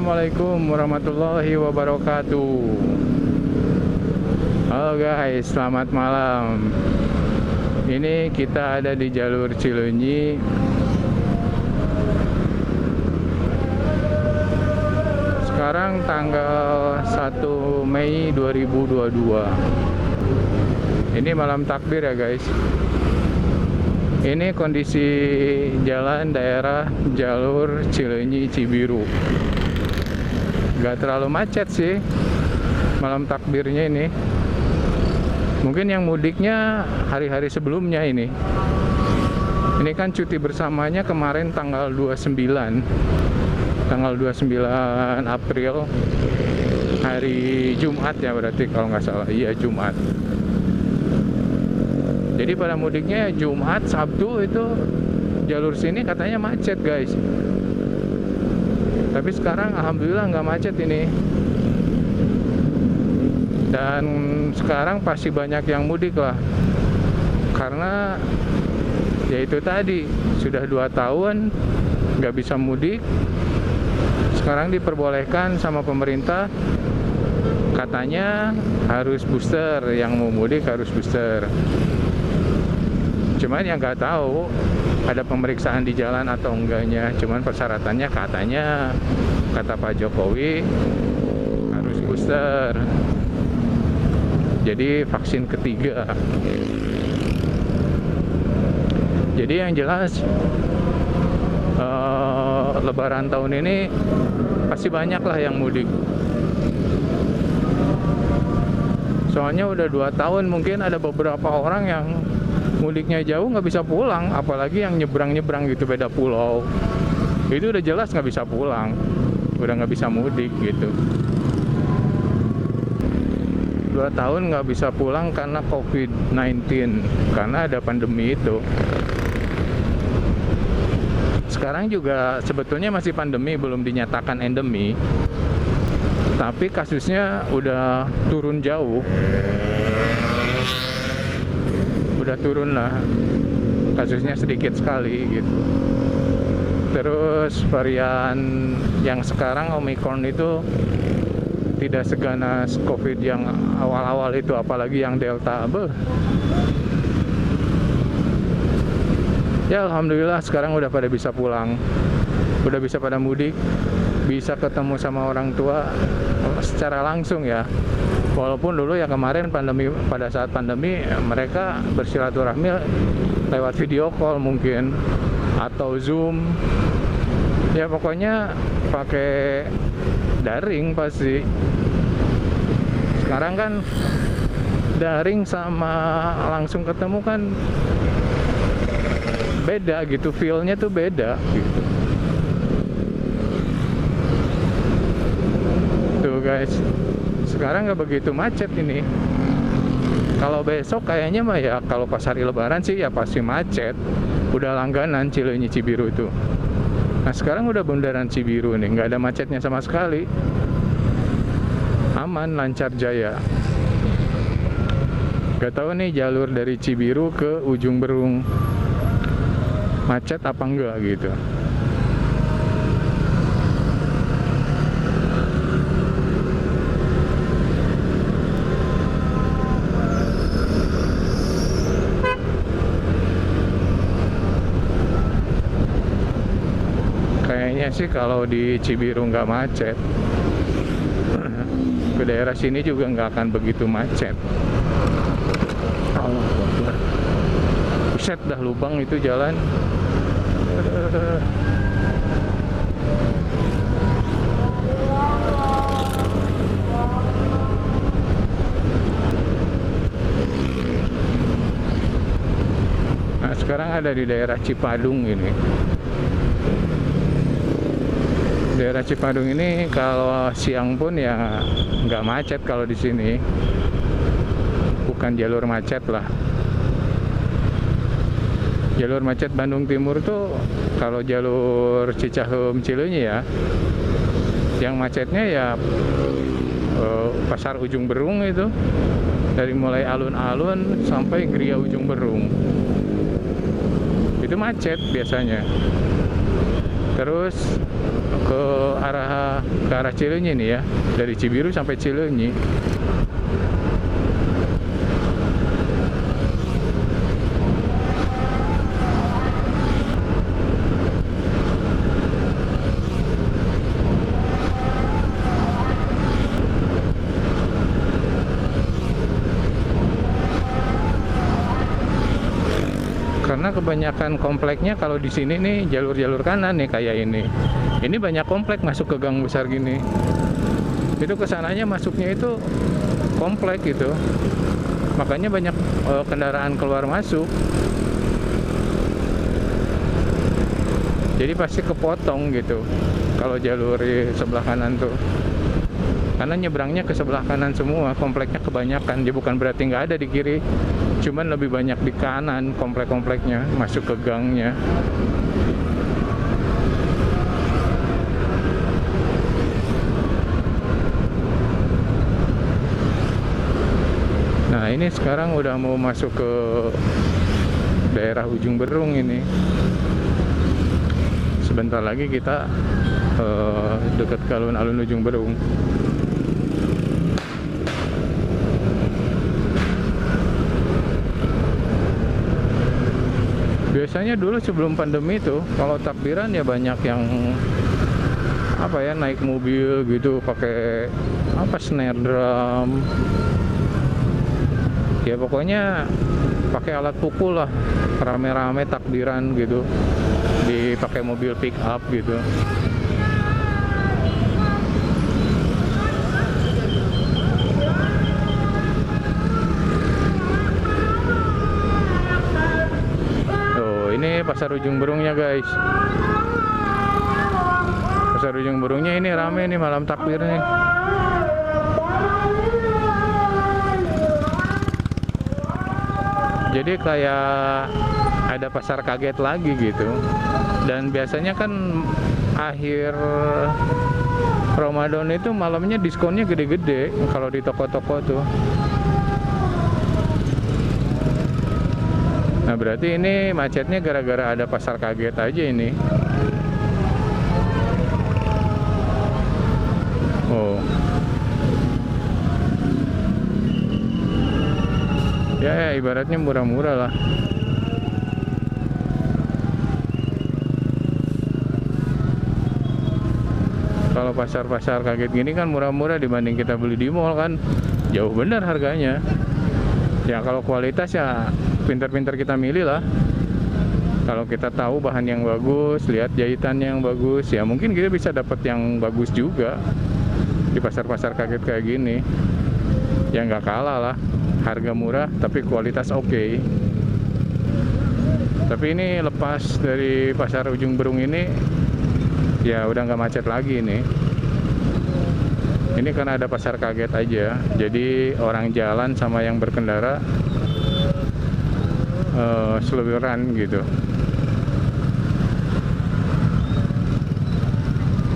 Assalamualaikum warahmatullahi wabarakatuh. Halo guys, selamat malam. Ini kita ada di jalur Cileunyi. Sekarang tanggal 1 Mei 2022. Ini malam takbir ya guys. Ini kondisi jalan daerah jalur Cileunyi Cibiru. Gak terlalu macet sih malam takbirnya ini. Mungkin yang mudiknya hari-hari sebelumnya ini. Ini kan cuti bersamanya kemarin tanggal 29. Tanggal 29 April. Hari Jumat ya berarti kalau nggak salah. Iya Jumat. Jadi pada mudiknya Jumat, Sabtu itu jalur sini katanya macet guys. Tapi sekarang alhamdulillah nggak macet ini. Dan sekarang pasti banyak yang mudik lah. Karena ya itu tadi, sudah 2 tahun nggak bisa mudik. Sekarang diperbolehkan sama pemerintah. Katanya harus booster, yang mau mudik harus booster. Cuman yang nggak tahu ada pemeriksaan di jalan atau enggaknya. Cuman persyaratannya katanya, kata Pak Jokowi, harus booster. Jadi vaksin ketiga. Jadi yang jelas Lebaran tahun ini pasti banyak lah yang mudik. Soalnya udah 2 tahun mungkin ada beberapa orang yang mudiknya jauh nggak bisa pulang, apalagi yang nyebrang-nyebrang gitu beda pulau. Itu udah jelas nggak bisa pulang, udah nggak bisa mudik gitu. 2 tahun nggak bisa pulang karena COVID-19, karena ada pandemi itu. Sekarang juga sebetulnya masih pandemi, belum dinyatakan endemi. Tapi kasusnya udah turun jauh. Udah turun lah, kasusnya sedikit sekali gitu. Terus varian yang sekarang Omicron itu tidak seganas COVID yang awal-awal itu, apalagi yang Delta. Ya alhamdulillah sekarang udah pada bisa pulang, udah bisa pada mudik, bisa ketemu sama orang tua secara langsung ya. Walaupun dulu ya kemarin pandemi, pada saat pandemi mereka bersilaturahmi lewat video call mungkin atau Zoom. Ya pokoknya pakai daring pasti. Sekarang kan daring sama langsung ketemu kan beda gitu, feel-nya tuh beda gitu. Tuh guys, sekarang nggak begitu macet ini. Kalau besok kayaknya mah ya, kalau pas hari Lebaran sih ya pasti macet. Udah langganan Cileunyi Cibiru itu. Nah sekarang udah bundaran Cibiru nih, nggak ada macetnya sama sekali. Aman, lancar jaya. Gak tahu nih jalur dari Cibiru ke Ujung Berung macet apa enggak gitu. Kayaknya sih kalau di Cibiru nggak macet, ke daerah sini juga nggak akan begitu macet. Allah Akbar. Buset dah lubang itu jalan. Nah sekarang ada di daerah Cipadung ini. Daerah Cipadung ini kalau siang pun ya nggak macet kalau di sini. Bukan jalur macet lah. Jalur macet Bandung Timur tuh kalau jalur Cicaheum Cileunyi ya. Yang macetnya ya Pasar Ujung Berung itu. Dari mulai alun-alun sampai Gria Ujung Berung. Itu macet biasanya. Terus ke arah Cileunyi nih ya, dari Cibiru sampai Cileunyi. Karena kebanyakan kompleknya kalau di sini nih jalur-jalur kanan nih kayak ini. Ini banyak komplek masuk ke gang besar gini. Itu kesananya masuknya itu komplek gitu. Makanya banyak kendaraan keluar masuk. Jadi pasti kepotong gitu. Kalau jalur di sebelah kanan tuh. Karena nyebrangnya ke sebelah kanan semua, kompleknya kebanyakan. Dia bukan berarti nggak ada di kiri, cuman lebih banyak di kanan komplek-kompleknya masuk ke gangnya. Nah ini sekarang udah mau masuk ke daerah Ujung Berung ini. Sebentar lagi kita dekat ke alun-alun Ujung Berung. Biasanya dulu sebelum pandemi itu kalau takbiran ya banyak yang naik mobil gitu pakai snare drum. Ya pokoknya pakai alat pukul lah, rame-rame takbiran gitu. Dipakai mobil pick up gitu. Ini pasar Ujung Berungnya guys. Pasar Ujung Berungnya ini rame nih malam takbir nih. Jadi kayak ada pasar kaget lagi gitu. Dan biasanya kan akhir Ramadan itu malamnya diskonnya gede-gede kalau di toko-toko tuh. Nah berarti ini macetnya gara-gara ada pasar kaget aja ini. Oh. Ya ibaratnya murah-murah lah. Kalau pasar-pasar kaget gini kan murah-murah dibanding kita beli di mall kan. Jauh benar harganya. Ya kalau kualitas ya pintar-pintar kita milih lah. Kalau kita tahu bahan yang bagus, lihat jahitannya yang bagus, ya mungkin kita bisa dapat yang bagus juga di pasar-pasar kaget kayak gini. Ya nggak kalah lah, harga murah tapi kualitas oke. Tapi ini lepas dari pasar Ujung Berung ini, ya udah nggak macet lagi nih. Ini karena ada pasar kaget aja, jadi orang jalan sama yang berkendara seliweran gitu.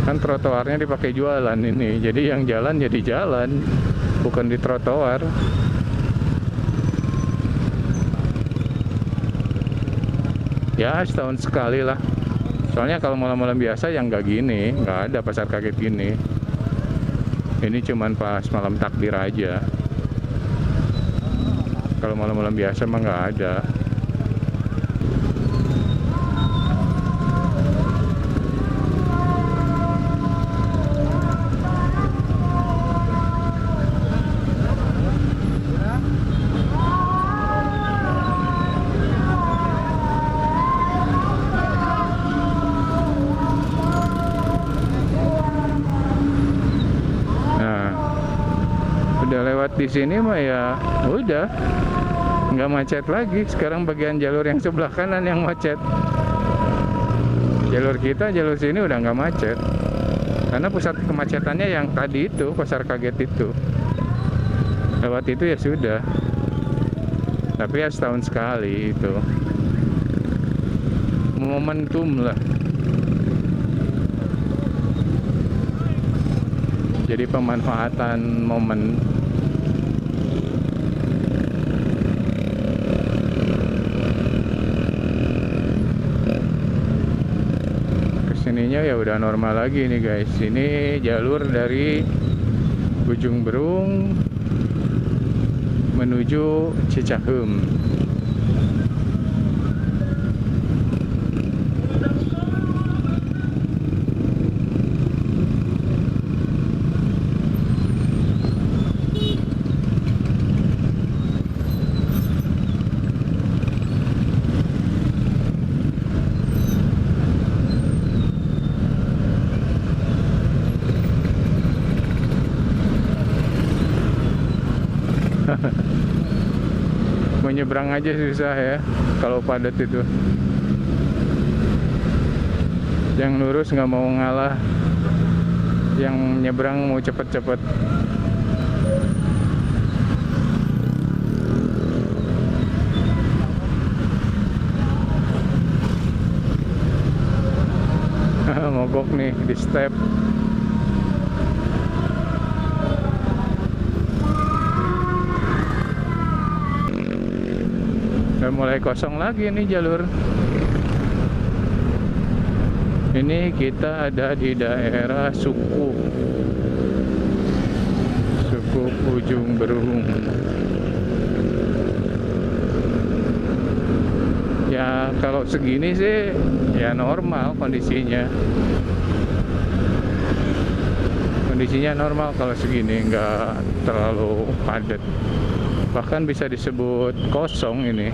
Kan trotoarnya dipakai jualan ini, jadi yang jalan jadi jalan, bukan di trotoar. Ya setahun sekali lah. Soalnya kalau malam-malam biasa yang nggak gini, nggak ada pasar kaget gini. Ini cuman pas malam takbir aja. Kalau malam-malam biasa mah nggak ada. Lewat di sini mah ya udah nggak macet lagi. Sekarang bagian jalur yang sebelah kanan yang macet. Jalur sini udah nggak macet karena pusat kemacetannya yang tadi itu pasar kaget itu. Lewat itu ya sudah, tapi ya setahun sekali itu momentum lah. Jadi pemanfaatan momen. kondisinya ya udah normal lagi nih guys. Ini jalur dari Ujung Berung menuju Cicahem. Menyeberang aja susah ya kalau padat itu. Yang lurus nggak mau ngalah, yang nyebrang mau cepet-cepet. Mogok nih di step. Udah mulai kosong lagi nih jalur. Ini kita ada di daerah Sukup Ujung Berung. Ya kalau segini sih ya normal kondisinya. Kondisinya normal kalau segini, nggak terlalu padat. Bahkan bisa disebut kosong ini.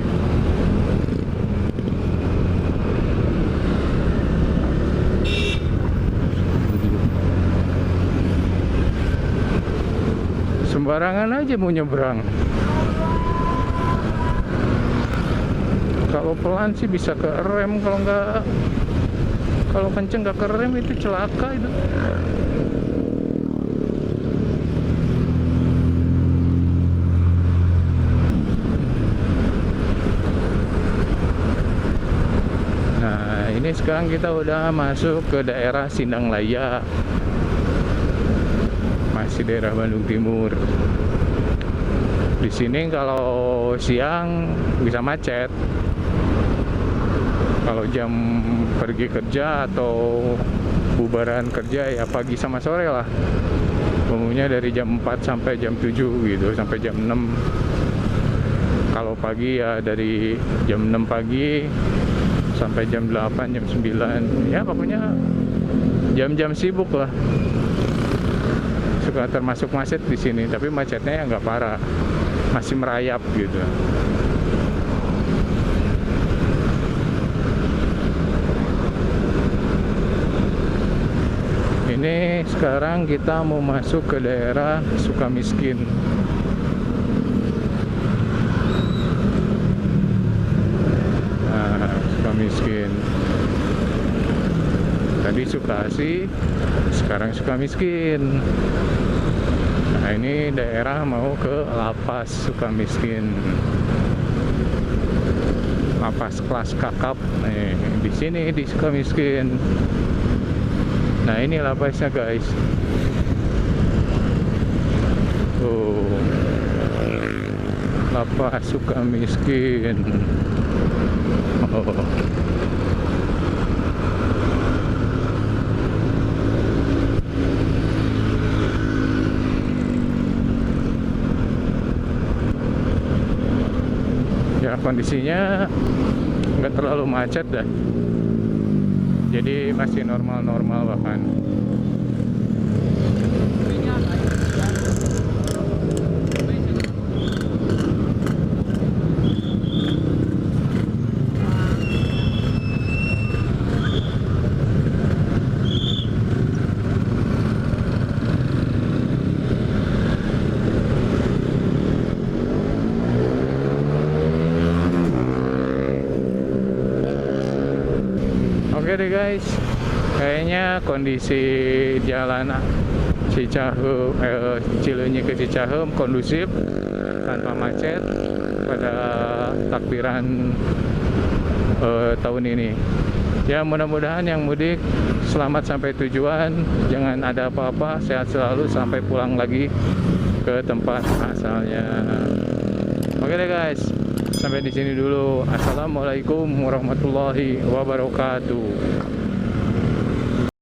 Sembarangan aja mau nyebrang. Kalau pelan sih bisa ke rem, kalau kenceng nggak ke rem itu celaka itu. Ini sekarang kita udah masuk ke daerah Sindang Laya, masih daerah Bandung Timur. Di sini kalau siang bisa macet. Kalau jam pergi kerja atau bubaran kerja ya pagi sama sore lah. Umumnya dari jam 4 sampai jam 7 gitu, sampai jam 6. Kalau pagi ya dari jam 6 pagi sampai jam 8, jam 9. Ya pokoknya jam-jam sibuk lah. Suka termasuk macet di sini, tapi macetnya ya nggak parah. Masih merayap gitu. Ini sekarang kita mau masuk ke daerah Sukamiskin. Miskin. Tadi Sukasi, sekarang Sukamiskin. Nah ini daerah mau ke Lapas Sukamiskin. Lapas kelas kakap. Nih di sini di Sukamiskin. Nah ini lapasnya guys. Tuh. Lapas Sukamiskin. Oh. Ya kondisinya nggak terlalu macet dah, jadi masih normal-normal bahkan. Oke deh guys, kayaknya kondisi jalan Cileunyi ke Cicahem kondusif, tanpa macet pada takbiran tahun ini. Ya mudah-mudahan yang mudik selamat sampai tujuan, jangan ada apa-apa, sehat selalu sampai pulang lagi ke tempat asalnya. Oke deh guys, sampai di sini dulu. Assalamualaikum warahmatullahi wabarakatuh.